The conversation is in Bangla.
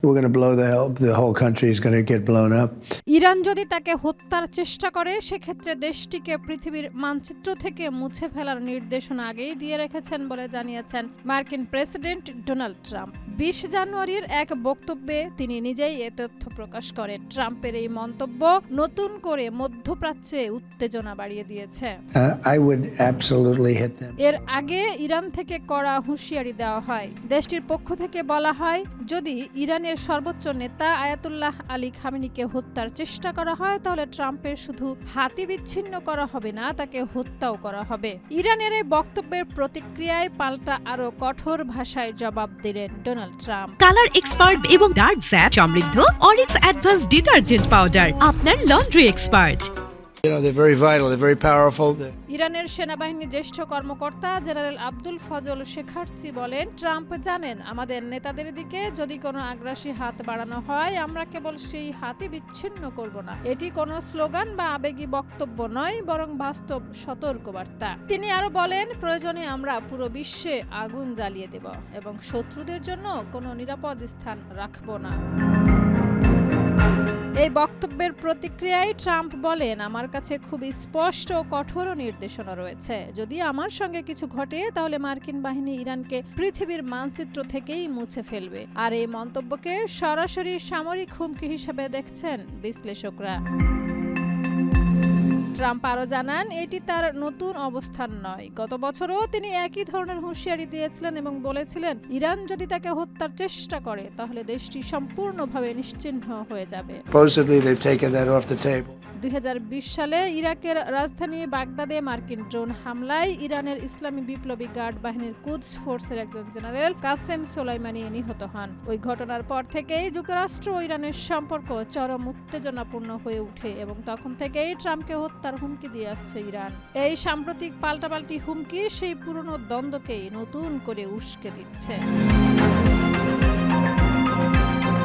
We're going to blow the whole country is going to get blown up. Iran যদি তাকে হত্যার চেষ্টা করে সেক্ষেত্রে দেশটিকে পৃথিবীর মানচিত্র থেকে মুছে ফেলার নির্দেশনা আগেই দিয়ে রেখেছেন বলে জানিয়েছেন মার্কিন প্রেসিডেন্ট ডোনাল্ড ট্রাম্প। 20 জানুয়ারির এক বক্তব্যে তিনি নিজেই এ তথ্য প্রকাশ করেন। ট্রাম্পের এই মন্তব্য নতুন করে মধ্যপ্রাচ্যে উত্তেজনা বাড়িয়ে দিয়েছে। I would absolutely hit them. এর আগে ইরান থেকে কড়া হুঁশিয়ারি দেওয়া হয়। দেশটির পক্ষ থেকে বলা হয়, যদি ইরানের সর্বোচ্চ নেতা আয়াতুল্লাহ আলী খামেনিকে হত্যার চেষ্টা করা হয় তাহলে ট্রাম্পের শুধু হাতই বিচ্ছিন্ন করা হবে না, তাকে হত্যাও করা হবে। ইরানের এই বক্তব্যের প্রতিক্রিয়ায় পাল্টা আরো কঠোর ভাষায় জবাব দিলেন ডোনাল্ড ট্রাম্প। কালার এক্সপার্ট এবং ডার্ক স্যাপ সমৃদ্ধ অরিক্স অ্যাডভান্স ডিটারজেন্ট পাউডার, আপনার laundry expert. You know, they're very vital, they're very powerful. ইরানের সেনাবাহিনীর জ্যেষ্ঠ কর্মকর্তা জেনারেল আব্দুল ফজল শেখারচি বলেন, ট্রাম্প জানেন আমাদের নেতাদের দিকে যদি কোনো আগ্রাসী হাত বাড়ানো হয় আমরা কেবল সেই হাতই বিচ্ছিন্ন করব না। এটি কোনো স্লোগান বা আবেগী বক্তব্য নয়, বরং বাস্তব সতর্কবার্তা। তিনি আরো বলেন, প্রয়োজনে আমরা পুরো বিশ্বে আগুন জ্বালিয়ে দেব এবং শত্রুদের জন্য কোনো নিরাপদ স্থান রাখব না। এই বক্তব্যের প্রতিক্রিয়ায় ট্রাম্প বলেন, আমার কাছে খুবই স্পষ্ট ও কঠোর নির্দেশনা রয়েছে। যদি আমার সঙ্গে কিছু ঘটে তাহলে মার্কিন বাহিনী ইরানকে পৃথিবীর মানচিত্র থেকেই মুছে ফেলবে। আর এই মন্তব্যকে সরাসরি সামরিক হুমকি হিসেবে দেখছেন বিশ্লেষকরা। ট্রাম্প আরও জানান, এটি তার নতুন অবস্থান নয়। গত বছরও তিনি একই ধরনের হুঁশিয়ারি দিয়েছিলেন এবং বলেছিলেন, ইরান যদি তাকে হত্যার চেষ্টা করে তাহলে দেশটি সম্পূর্ণভাবে নিশ্চিহ্ন হয়ে যাবে। Supposedly they've taken that off the table. 2020 সালে ইরাকের রাজধানী বাগদাদে মার্কিন ড্রোন হামলায় ইরানের ইসলামী বিপ্লবী গার্ড বাহিনীর কুদস ফোর্সের একজন জেনারেল কাসেম সোলাইমানি নিহত হন। ওই ঘটনার পর থেকেই যুক্তরাষ্ট্র ও ইরানের সম্পর্ক চরম উত্তেজনাপূর্ণ হয়ে ওঠে এবং তখন থেকেই ট্রাম্পকে হত্যার হুমকি দিয়ে আসছে ইরান। এই সাম্প্রতিক পাল্টাপাল্টি হুমকি সেই পুরনো দ্বন্দ্বকেই নতুন করে উস্কে দিচ্ছে।